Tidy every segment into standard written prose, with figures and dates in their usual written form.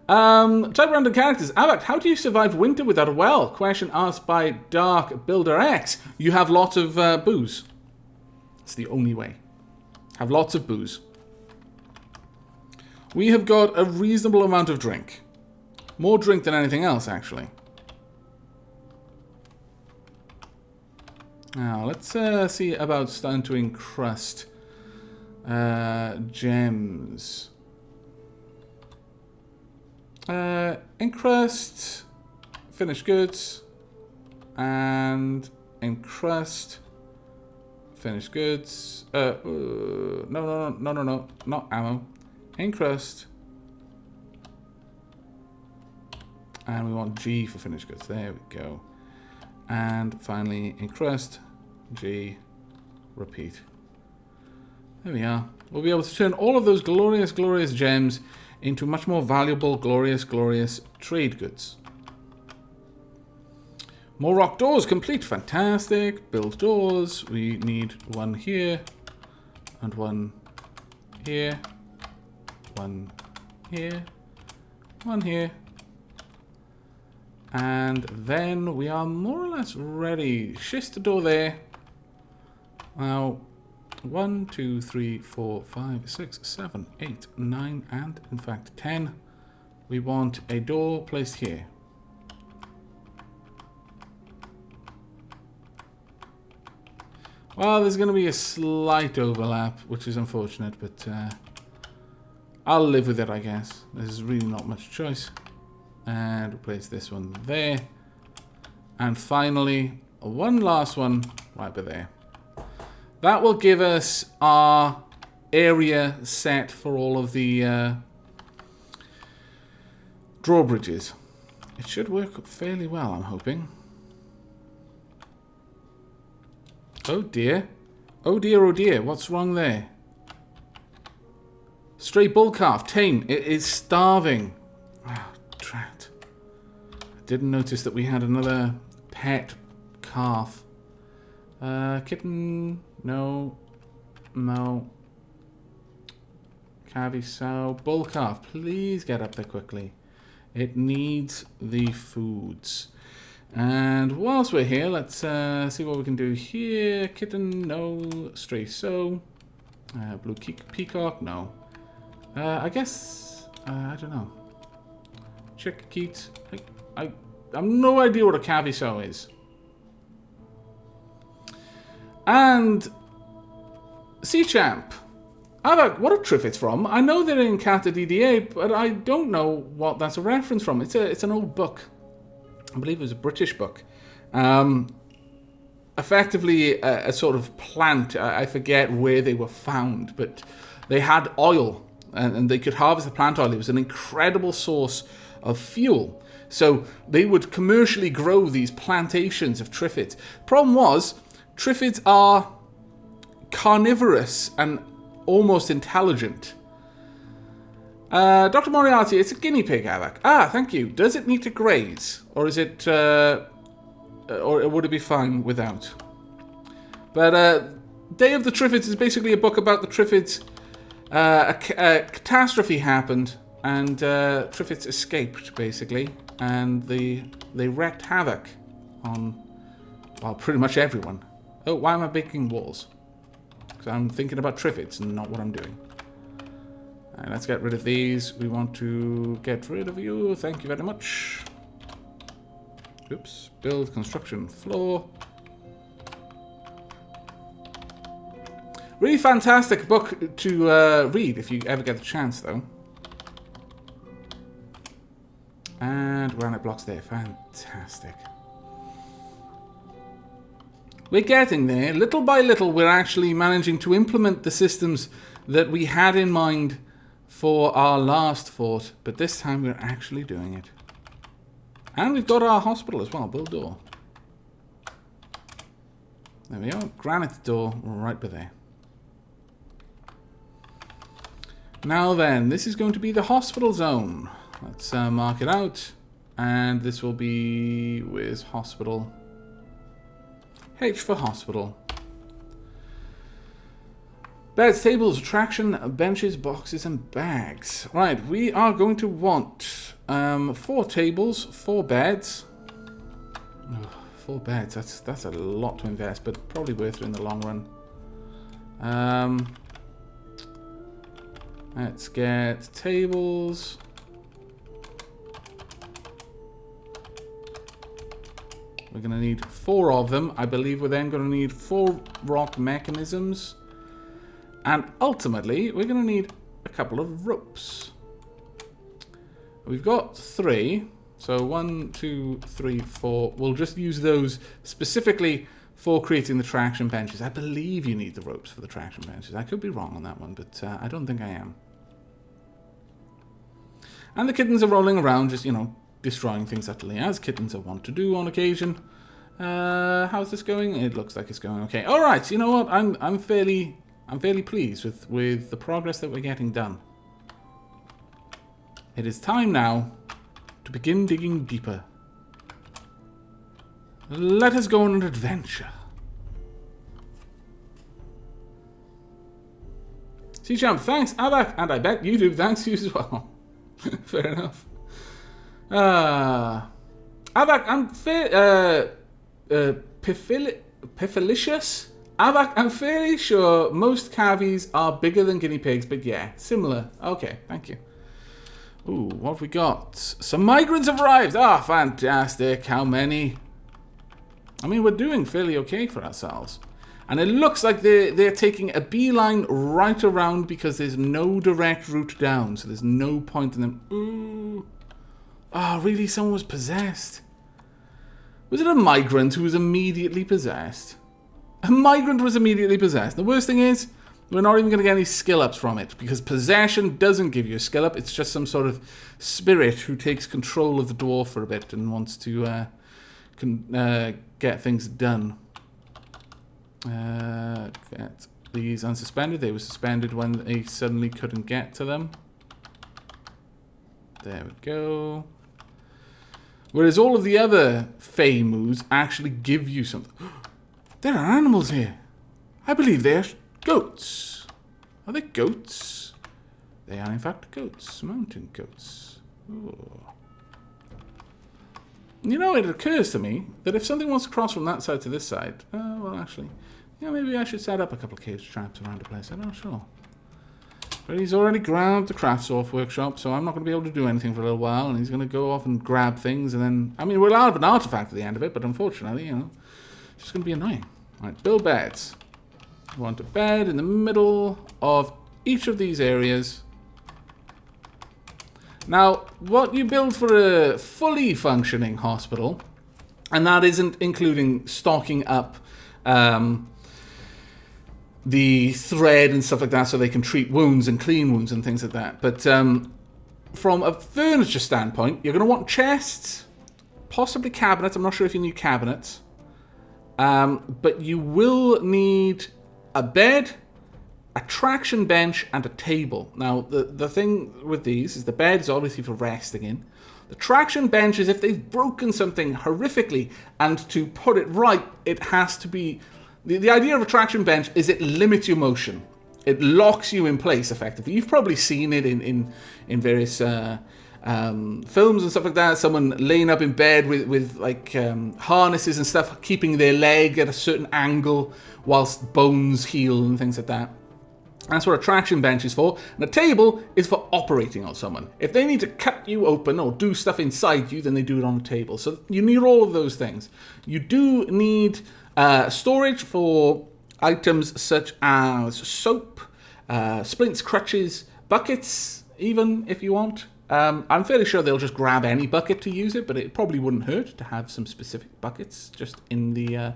Type random characters. Avak, how do you survive winter without a well? Question asked by Dark Builder X. You have lots of booze. It's the only way. Have lots of booze. We have got a reasonable amount of drink. More drink than anything else, actually. Now, let's see about starting to encrust gems. Encrust, finished goods, and encrust, finished goods. No, not ammo. Encrust. And we want G for finished goods. There we go. And finally, encrust, G, repeat. There we are. We'll be able to turn all of those glorious, glorious gems into much more valuable, glorious, glorious trade goods. More rock doors complete. Fantastic. Build doors. We need one here. And one here. One here. One here. And then we are more or less ready. Schist door there. Now, 1, 2, 3, 4, 5, 6, 7, 8, 9, and in fact 10. We want a door placed here. Well, there's going to be a slight overlap, which is unfortunate, but I'll live with it, I guess. There's really not much choice. And we'll place this one there. And finally, one last one right by there. That will give us our area set for all of the drawbridges. It should work fairly well, I'm hoping. Oh dear. Oh dear, oh dear. What's wrong there? Stray bull calf, tame. It is starving. Ah, drat. I didn't notice that we had another pet calf. Kitten. No. No. Cavi sow. Bull calf, please get up there quickly. It needs the foods. And whilst we're here, let's see what we can do here. Kitten, no. Stray sow. Blue peacock, no. I guess, I don't know. Chick, keat. I have no idea what a cavi sow is. And Sea Champ. What are Triffids from? I know they're in Kata DDA, but I don't know what that's a reference from. It's an old book. I believe it was a British book. Effectively a sort of plant. I forget where they were found, but they had oil and they could harvest the plant oil. It was an incredible source of fuel. So they would commercially grow these plantations of Triffids. Problem was, Triffids are carnivorous and almost intelligent. Dr. Moriarty, it's a guinea pig, Avak. Ah, thank you. Does it need to graze? Or is it... or would it be fine without? But Day of the Triffids is basically a book about the Triffids. A catastrophe happened, and Triffids escaped, basically. And they wreaked havoc on, well, pretty much everyone. Oh, why am I making walls? Because I'm thinking about Triffids and not what I'm doing. Right, let's get rid of these. We want to get rid of you. Thank you very much. Oops. Build construction floor. Really fantastic book to read if you ever get the chance, though. And granite blocks there. Fantastic. We're getting there. Little by little, we're actually managing to implement the systems that we had in mind for our last fort, but this time we're actually doing it. And we've got our hospital as well. Build door. There we are. Granite door right by there. Now then, this is going to be the hospital zone. Let's mark it out. And this will be with hospital. H for hospital. Beds, tables, attraction, benches, boxes, and bags. Right, we are going to want 4 tables, 4 beds. Oh, 4 beds, that's a lot to invest, but probably worth it in the long run. Let's get tables. We're going to need 4 of them. I believe we're then going to need 4 rock mechanisms. And ultimately, we're going to need a couple of ropes. We've got 3. So 1, 2, 3, 4. We'll just use those specifically for creating the traction benches. I believe you need the ropes for the traction benches. I could be wrong on that one, but I don't think I am. And the kittens are rolling around, just, you know, destroying things utterly, as kittens are wont to do on occasion. How's this going? It looks like it's going okay. All right, you know what? I'm fairly pleased with the progress that we're getting done. It is time now to begin digging deeper. Let us go on an adventure. C-Champ, thanks, Abak, and I bet YouTube thanks you as well. Fair enough. Avak, I'm Pifilicious? Avak, I'm fairly sure most cavies are bigger than guinea pigs, but yeah, similar. Okay, thank you. Ooh, what have we got? Some migrants have arrived. Ah, fantastic. How many? I mean, we're doing fairly okay for ourselves. And it looks like they're taking a beeline right around because there's no direct route down. So there's no point in them. Ooh. Oh, really? Someone was possessed? Was it a migrant who was immediately possessed? A migrant was immediately possessed. The worst thing is, we're not even going to get any skill ups from it. Because possession doesn't give you a skill up. It's just some sort of spirit who takes control of the dwarf for a bit and wants to get things done. Get these unsuspended. They were suspended when they suddenly couldn't get to them. There we go. Whereas all of the other Fey moves actually give you something. There are animals here. I believe they're goats. Are they goats? They are in fact goats. Mountain goats. Ooh. You know, it occurs to me that if something wants to cross from that side to this side, well, actually, yeah, maybe I should set up a couple of cage traps around the place. I'm not sure. But he's already grabbed the crafts-off workshop, so I'm not going to be able to do anything for a little while, and he's going to go off and grab things, and then, I mean, we'll have an artifact at the end of it, but unfortunately, you know, it's just going to be annoying. All right, build beds. We want a bed in the middle of each of these areas. Now, what you build for a fully functioning hospital, and that isn't including stocking up the thread and stuff like that so they can treat wounds and clean wounds and things like that. But from a furniture standpoint, you're going to want chests, possibly cabinets. I'm not sure if you need cabinets. But you will need a bed, a traction bench, and a table. Now, the thing with these is the bed is obviously for resting in. The traction bench is if they've broken something horrifically, and to put it right, it has to be... The idea of a traction bench is it limits your motion. It locks you in place, effectively. You've probably seen it in various films and stuff like that. Someone laying up in bed with like harnesses and stuff, keeping their leg at a certain angle whilst bones heal and things like that. That's what a traction bench is for. And a table is for operating on someone. If they need to cut you open or do stuff inside you, then they do it on a table. So you need all of those things. You do need storage for items such as soap, splints, crutches, buckets, even if you want. I'm fairly sure they'll just grab any bucket to use it, but it probably wouldn't hurt to have some specific buckets just in the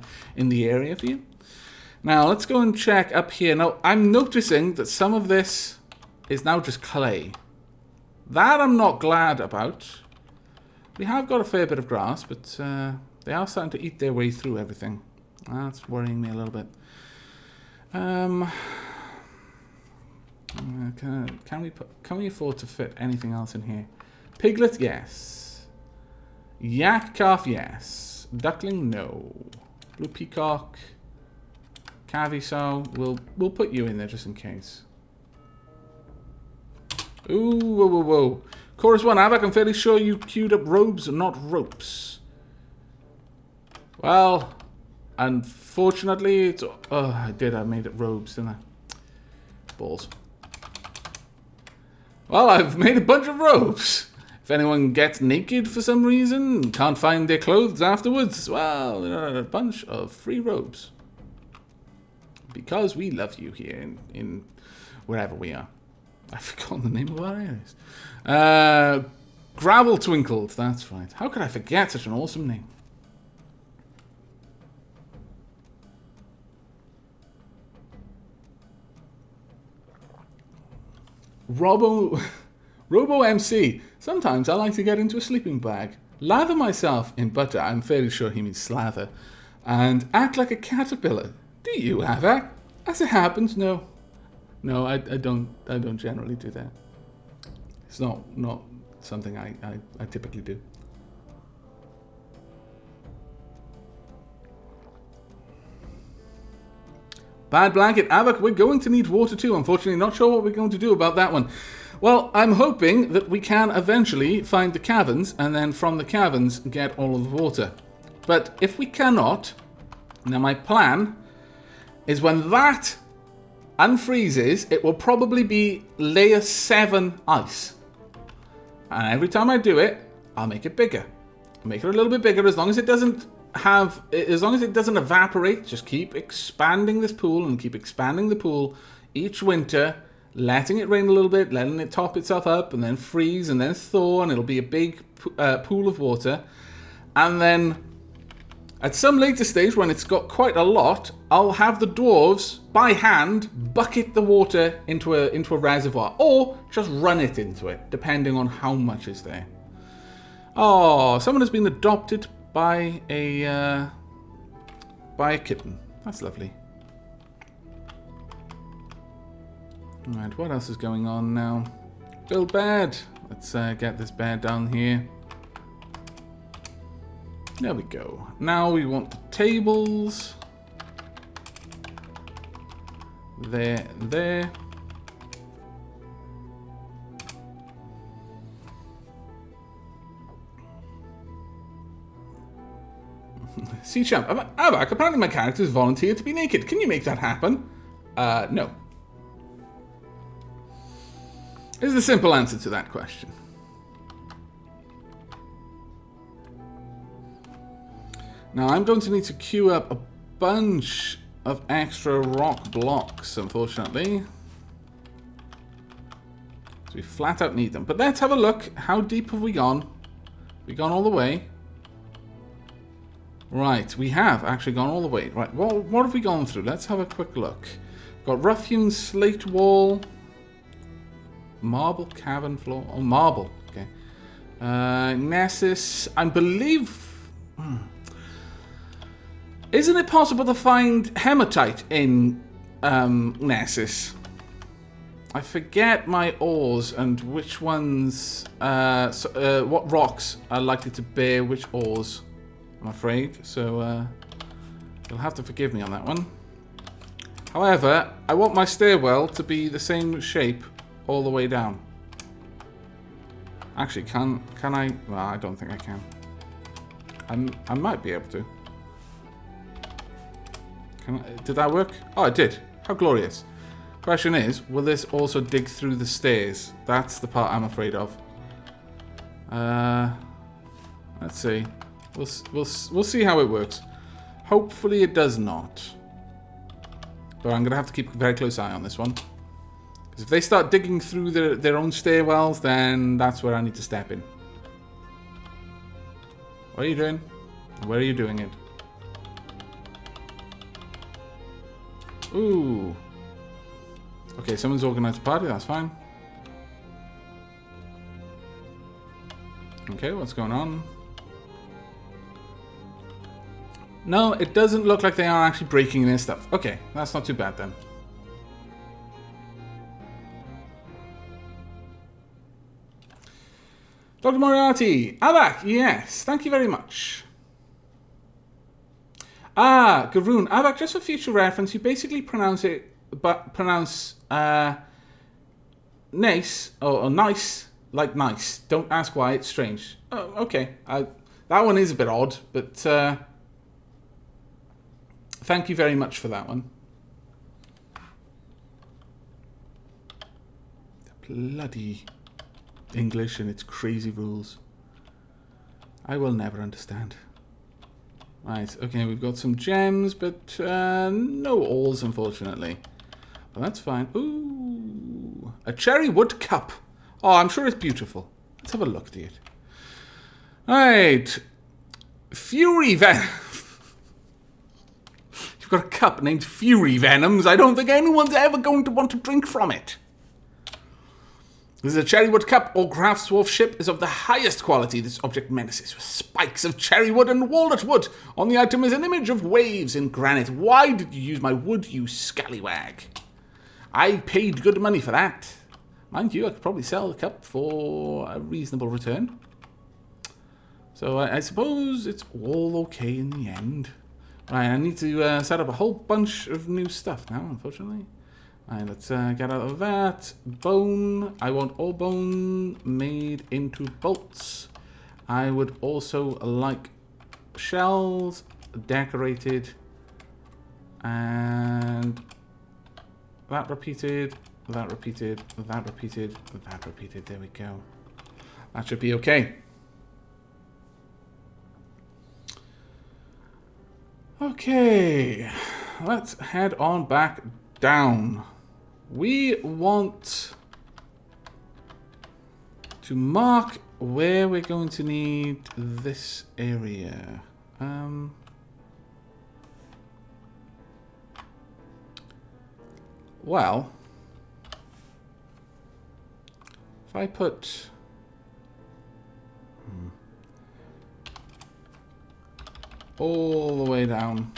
area for you. Now, let's go and check up here. Now, I'm noticing that some of this is now just clay. That I'm not glad about. We have got a fair bit of grass, but they are starting to eat their way through everything. That's worrying me a little bit. Can we afford to fit anything else in here? Piglet, yes. Yak calf, yes. Duckling, no. Blue peacock. Cavi, we'll put you in there just in case. Ooh, whoa, whoa, whoa. Chorus 1, Avak, I'm fairly sure you queued up robes and not ropes. Well, unfortunately, it's... Oh, I did. I made it robes, didn't I? Balls. Well, I've made a bunch of robes. If anyone gets naked for some reason, can't find their clothes afterwards, well, there are a bunch of free robes. Because we love you here in wherever we are. I've forgotten the name of our areas. Gravel Twinkled, that's right. How could I forget such an awesome name? Robo MC. Sometimes I like to get into a sleeping bag, lather myself in butter, I'm fairly sure he means slather, and act like a caterpillar. Do you, Avak? As it happens, no. No, I don't generally do that. It's not something I typically do. Bad blanket. Avak, we're going to need water too. Unfortunately, not sure what we're going to do about that one. Well, I'm hoping that we can eventually find the caverns, and then from the caverns get all of the water. But if we cannot, now my plan is when that unfreezes, it will probably be layer 7 ice. And every time I do it, I'll make it bigger. I'll make it a little bit bigger as long as it doesn't evaporate. Just keep expanding this pool and keep expanding the pool each winter, letting it rain a little bit, letting it top itself up and then freeze and then thaw, and it'll be a big pool of water. And then at some later stage, when it's got quite a lot, I'll have the dwarves, by hand, bucket the water into a reservoir. Or just run it into it, depending on how much is there. Oh, someone has been adopted by a kitten. That's lovely. Alright, what else is going on now? Build bed. Let's get this bed down here. There we go. Now we want the tables. There, there. See, champ, Avak, apparently my character has volunteered to be naked. Can you make that happen? No. Is the simple answer to that question. Now I'm going to need to queue up a bunch of extra rock blocks, unfortunately. So we flat out need them. But let's have a look. How deep have we gone? We gone all the way? Right, we have actually gone all the way. Right, well, what have we gone through? Let's have a quick look. Got rough-hewn slate wall. Marble cavern floor. Oh, marble. Okay. Nessus. I believe... Isn't it possible to find hematite in Nessus? I forget my ores and which ones... what rocks are likely to bear which ores, I'm afraid. So you'll have to forgive me on that one. However, I want my stairwell to be the same shape all the way down. Actually, can I? Well, I don't think I can. I might be able to. Did that work? Oh, it did. How glorious. Question is, will this also dig through the stairs? That's the part I'm afraid of. Let's see. We'll see how it works. Hopefully it does not. But I'm going to have to keep a very close eye on this one. Because if they start digging through their own stairwells, then that's where I need to step in. What are you doing? Where are you doing it? Ooh. Okay, someone's organized a party, that's fine. Okay, what's going on? No, it doesn't look like they are actually breaking their stuff. Okay, that's not too bad then. Dr. Moriarty, Avak, yes, thank you very much. Ah, Garoon. Avak, just for future reference, you basically pronounce it, but pronounce nice or nice like nice. Don't ask why. It's strange. Oh, okay. That one is a bit odd, but thank you very much for that one. The bloody English and its crazy rules. I will never understand. Right, okay, we've got some gems, but no ores, unfortunately. Well, that's fine. Ooh, a cherry wood cup. Oh, I'm sure it's beautiful. Let's have a look at it. Right. Fury Venom. You've got a cup named Fury Venoms. I don't think anyone's ever going to want to drink from it. This is a cherrywood cup. All craftsdwarf ship is of the highest quality. This object menaces with spikes of cherrywood and walnut wood. On the item is an image of waves in granite. Why did you use my wood, you scallywag? I paid good money for that. Mind you, I could probably sell the cup for a reasonable return. So I suppose it's all okay in the end. Right, I need to set up a whole bunch of new stuff now, unfortunately. Alright, let's get out of that. Bone. I want all bone made into bolts. I would also like shells decorated. And that repeated, that repeated, that repeated, that repeated. There we go. That should be okay. Okay. Let's head on back down. We want to mark where we're going to need this area. Well, if I put all the way down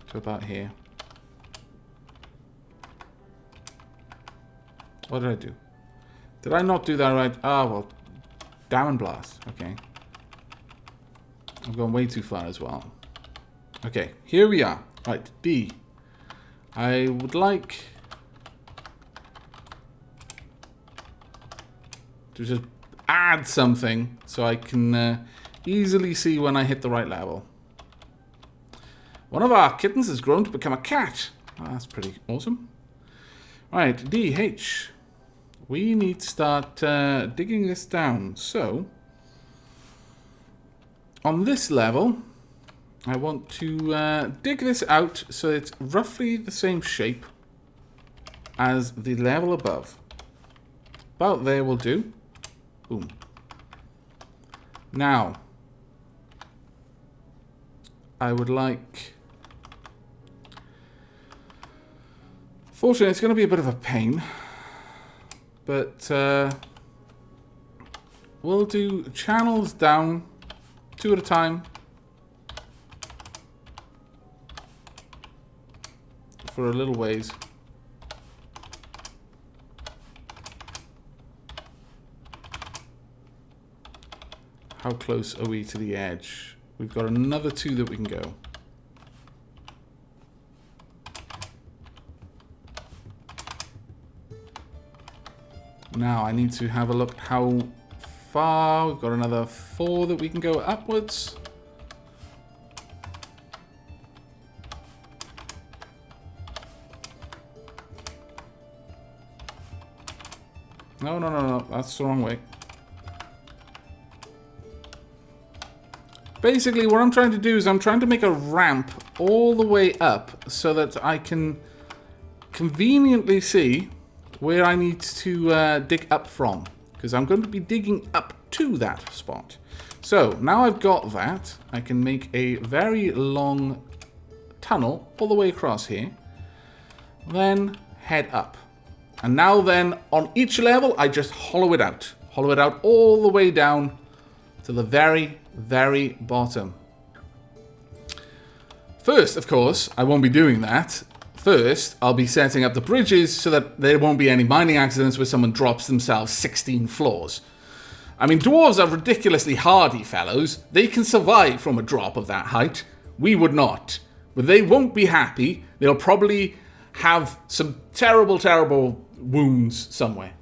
to about here. What did I do? Did I not do that right? Ah, well, Diamond Blast. Okay. I've gone way too far as well. Okay, here we are. Right, D. I would like to just add something so I can easily see when I hit the right level. One of our kittens has grown to become a cat. Oh, that's pretty awesome. Right, D, H. We need to start digging this down. So, on this level, I want to dig this out so it's roughly the same shape as the level above. About there will do. Boom. Now, I would like... Fortunately, it's going to be a bit of a pain, but we'll do channels down 2 at a time for a little ways. How close are we to the edge? We've got another 2 that we can go. Now I need to have a look how far. We've got another 4 that we can go upwards. No, no, no, no. That's the wrong way. Basically, what I'm trying to do is I'm trying to make a ramp all the way up so that I can conveniently see where I need to dig up from, because I'm going to be digging up to that spot. So now I've got that, I can make a very long tunnel all the way across here, then head up. And now then, on each level, I just hollow it out all the way down to the very, very bottom. First, of course, I won't be doing that. First, I'll be setting up the bridges so that there won't be any mining accidents where someone drops themselves 16 floors. I mean, dwarves are ridiculously hardy fellows. They can survive from a drop of that height. We would not. But they won't be happy. They'll probably have some terrible, terrible wounds somewhere.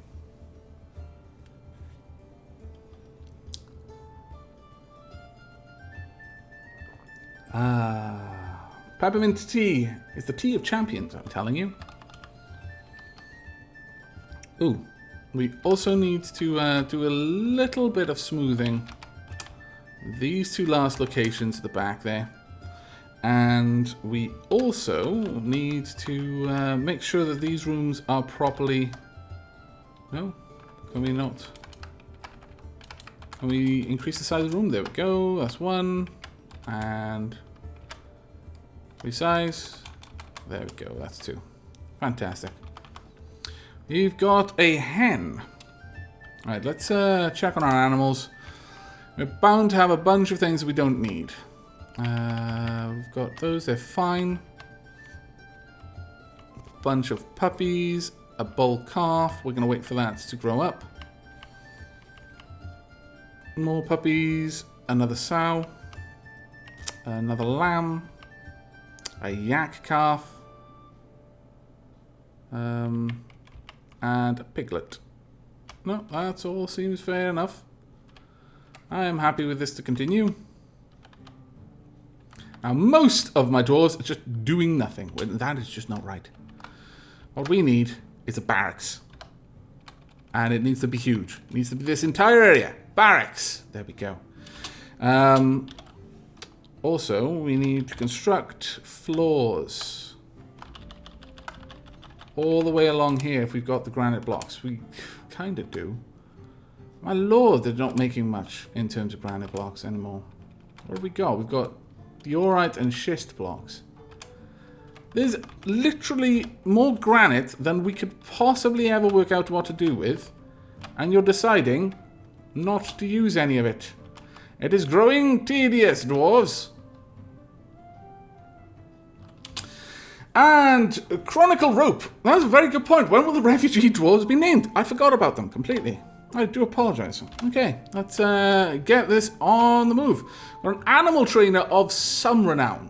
Peppermint tea is the tea of champions, I'm telling you. Ooh, we also need to do a little bit of smoothing. These two last locations at the back there. And we also need to make sure that these rooms are properly... No? Can we not? Can we increase the size of the room? There we go. That's one. And... resize. There we go. That's two. Fantastic. You've got a hen. Alright, let's check on our animals. We're bound to have a bunch of things that we don't need. We've got those, they're fine. Bunch of puppies, a bull calf. We're going to wait for that to grow up. More puppies, another sow, another lamb, a yak calf, and a piglet. No, that all seems fair enough. I am happy with this to continue. Now, most of my dwarves are just doing nothing. That is just not right. What we need is a barracks. And it needs to be huge. It needs to be this entire area. Barracks. There we go. Also, we need to construct floors. All the way along here if we've got the granite blocks. We kind of do. My lord, they're not making much in terms of granite blocks anymore. What have we got? We've got diorite and schist blocks. There's literally more granite than we could possibly ever work out what to do with. And you're deciding not to use any of it. It is growing tedious, dwarves. And Chronicle Rope. That's a very good point. When will the refugee dwarves be named? I forgot about them completely. I do apologize. Okay, let's get this on the move. We're an animal trainer of some renown.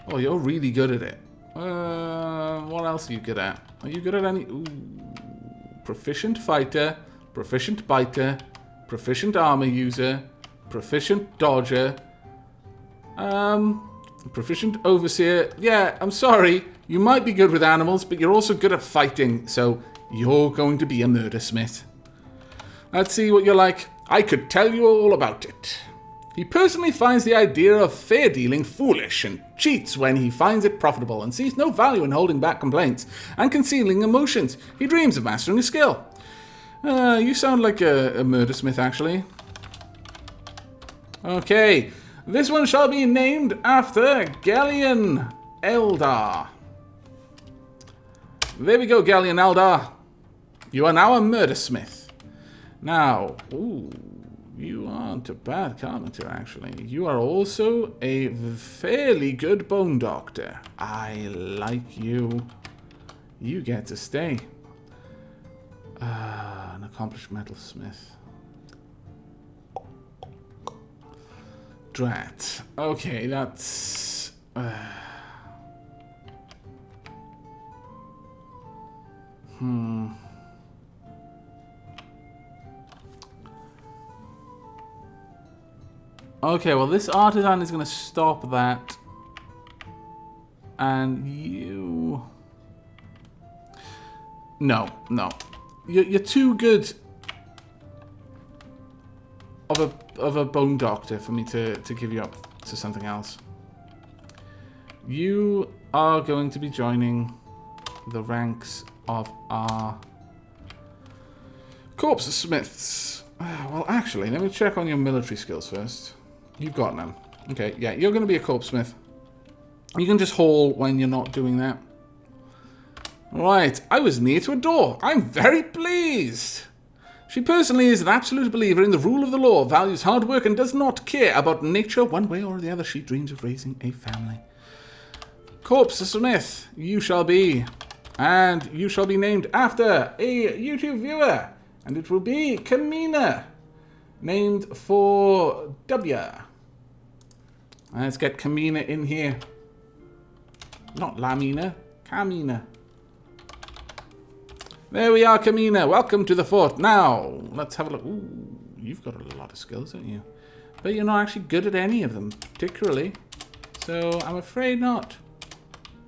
Oh, you're really good at it. What else are you good at? Are you good at any... Ooh. Proficient fighter, proficient biter, proficient armor user, proficient dodger, proficient overseer. Yeah, I'm sorry. You might be good with animals, but you're also good at fighting, so... you're going to be a murdersmith. Let's see what you're like. I could tell you all about it. He personally finds the idea of fair dealing foolish and cheats when he finds it profitable and sees no value in holding back complaints and concealing emotions. He dreams of mastering a skill. You sound like a murdersmith, actually. Okay, this one shall be named after Galleon Eldar. There we go, Galleon Eldar. You are now a murdersmith. Now, ooh, you aren't a bad carpenter, actually. You are also a fairly good bone doctor. I like you. You get to stay. An accomplished metalsmith. Drat. Okay, that's... Okay, well, this artisan is going to stop that. And you... No. You're too good of a bone doctor for me to give you up to something else. You are going to be joining the ranks of our corpse smiths. Well, actually, let me check on your military skills first. You've got none. Okay, yeah, you're going to be a corpse smith. You can just haul when you're not doing that. Right, I was near to a door. I'm very pleased. She personally is an absolute believer in the rule of the law, values hard work, and does not care about nature one way or the other. She dreams of raising a family. Corpse smith, you shall be. And you shall be named after a YouTube viewer. And it will be Kamina, named for W. Let's get Kamina in here. Not Lamina, Kamina. There we are, Kamina. Welcome to the fort. Now, let's have a look. Ooh, you've got a lot of skills, don't you? But you're not actually good at any of them, particularly. So, I'm afraid not.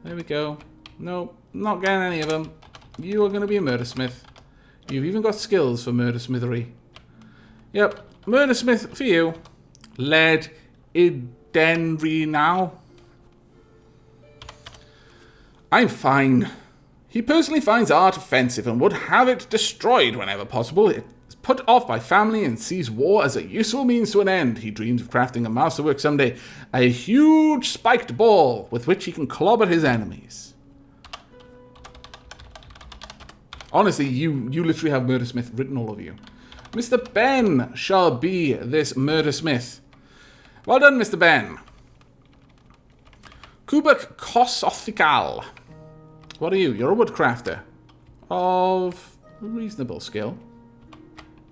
There we go. No, not getting any of them. You are going to be a murdersmith. You've even got skills for murdersmithery. Yep, murdersmith for you. Led Idenri now. I'm fine. He personally finds art offensive and would have it destroyed whenever possible. It's put off by family and sees war as a useful means to an end. He dreams of crafting a masterwork someday. A huge spiked ball with which he can clobber his enemies. Honestly, you literally have Murdersmith written all over you. Mr. Ben shall be this Murdersmith. Well done, Mr. Ben. Kubak Kosothical. What are you? You're a woodcrafter. Of reasonable skill.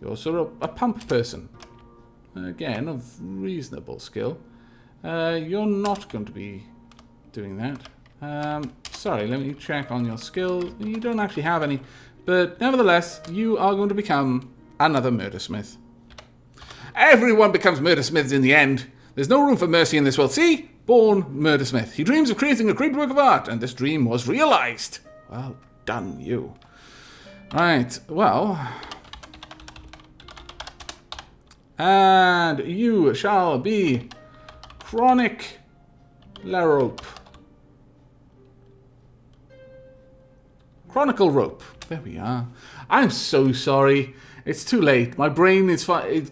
You're also a pump person. Again, of reasonable skill. You're not going to be doing that. Sorry, let me check on your skills. You don't actually have any. But nevertheless, you are going to become another murdersmith. Everyone becomes murdersmiths in the end. There's no room for mercy in this world. See? Born murdersmith. He dreams of creating a great work of art, and this dream was realized. Well done, you. Right, well. And you shall be Chronic Larope. Chronicle Rope. There we are. I'm so sorry. It's too late. My brain is fine.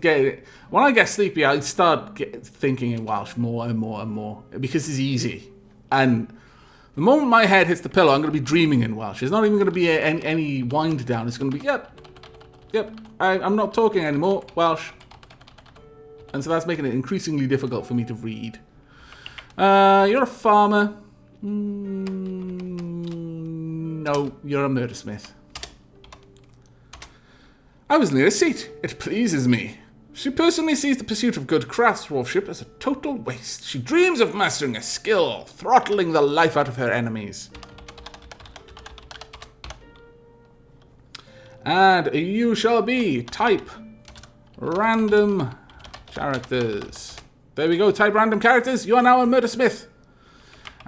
When I get sleepy, I start thinking in Welsh more and more and more because it's easy. And the moment my head hits the pillow, I'm going to be dreaming in Welsh. There's not even going to be any wind down. It's going to be, yep. I'm not talking anymore. Welsh. And so that's making it increasingly difficult for me to read. You're a farmer. No, you're a murdersmith. I was near a seat. It pleases me. She personally sees the pursuit of good craftsmanship as a total waste. She dreams of mastering a skill, throttling the life out of her enemies. And you shall be type random characters. There we go, type random characters. You are now a murdersmith.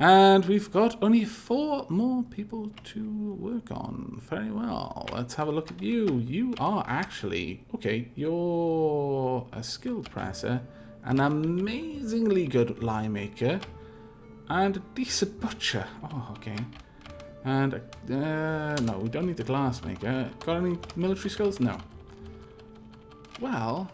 And we've got only 4 more people to work on. Very well. Let's have a look at you. You are actually... Okay, you're a skilled presser, an amazingly good lie maker, and a decent butcher. Oh, okay. And, no, we don't need the glass maker. Got any military skills? No. Well...